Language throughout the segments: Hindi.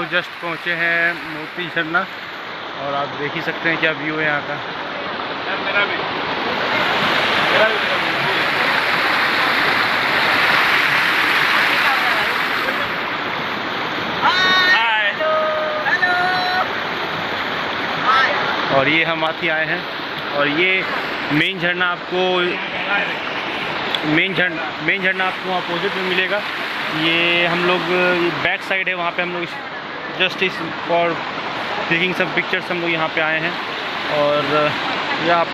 लोग जस्ट पहुँचे हैं मोती झरना और आप देख ही सकते हैं क्या व्यू है यहाँ का। मेरा भी और ये हम आती आए हैं और ये मेन झरना आपको वहाँ अपोजिट में मिलेगा। ये हम लोग बैक साइड है, वहाँ पे हम लोग जस्ट इस फॉर क्लिकिंग सब पिक्चर्स हम लोग यहाँ पे आए हैं। और ये आप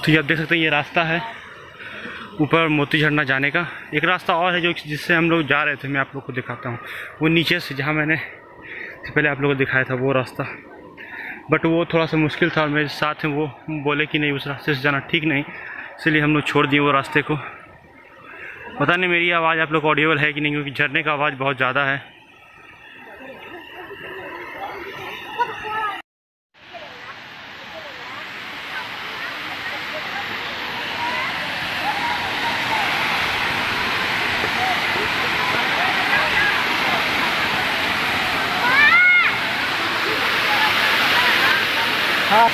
तो ये आप देख सकते हैं, ये रास्ता है ऊपर मोती झरना जाने का। एक रास्ता और है जो जिससे हम लोग जा रहे थे, मैं आप लोग को दिखाता हूँ। वो नीचे से जहाँ मैंने पहले आप लोगों को दिखाया था वो रास्ता, बट वो थोड़ा सा मुश्किल था और मेरे साथ हैं वो बोले कि नहीं उस रास्ते से जाना ठीक नहीं, इसलिए हम लोग छोड़ दिए वो रास्ते को। पता नहीं मेरी आवाज़ आप लोग को ऑडिबल है कि नहीं, क्योंकि झरने का आवाज़ बहुत ज़्यादा है। हाँ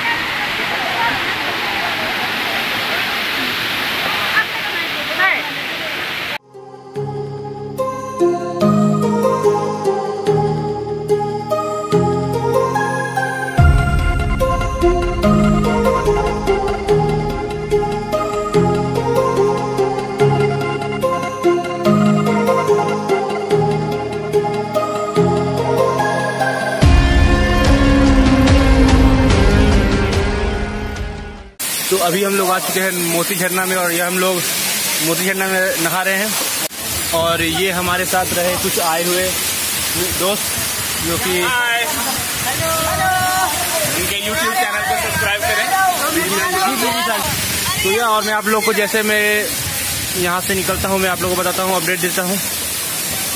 तो अभी हम लोग आ चुके हैं मोती झरना में और ये हम लोग मोती झरना में नहा रहे हैं। और ये हमारे साथ रहे कुछ आए हुए दोस्त जो कि इनके YouTube चैनल को सब्सक्राइब करें। तो ये और मैं आप लोग को जैसे मैं यहाँ से निकलता हूँ मैं आप लोगों को बताता हूँ, अपडेट देता हूँ।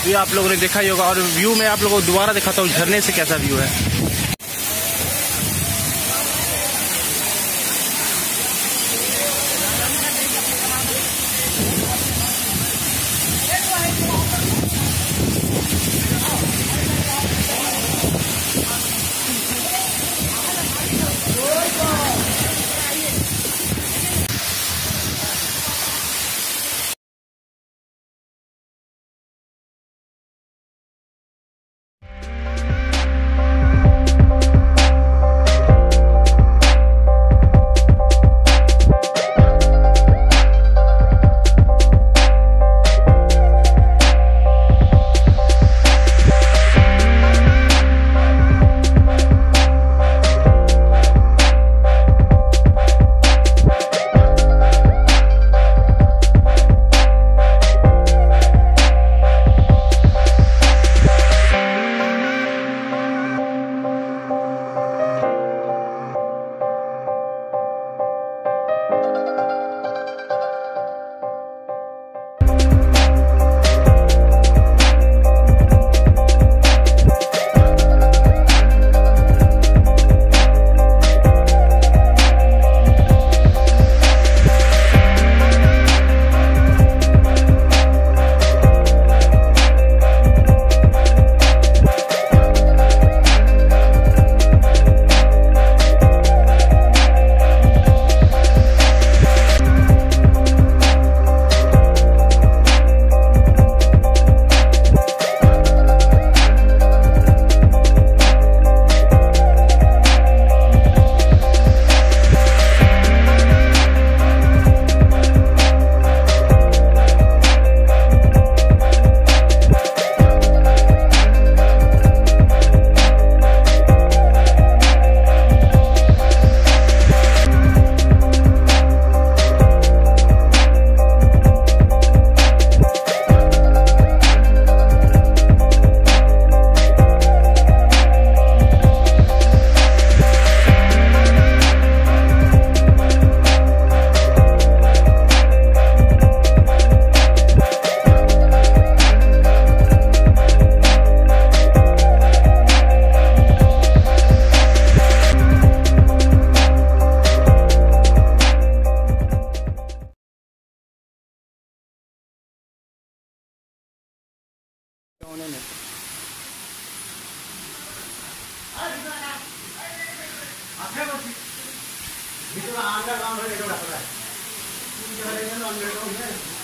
ये आप लोगों ने देखा ही होगा और व्यू मैं आप लोगों को दोबारा दिखाता हूँ झरने से कैसा व्यू है। अंडरग्राउंड है।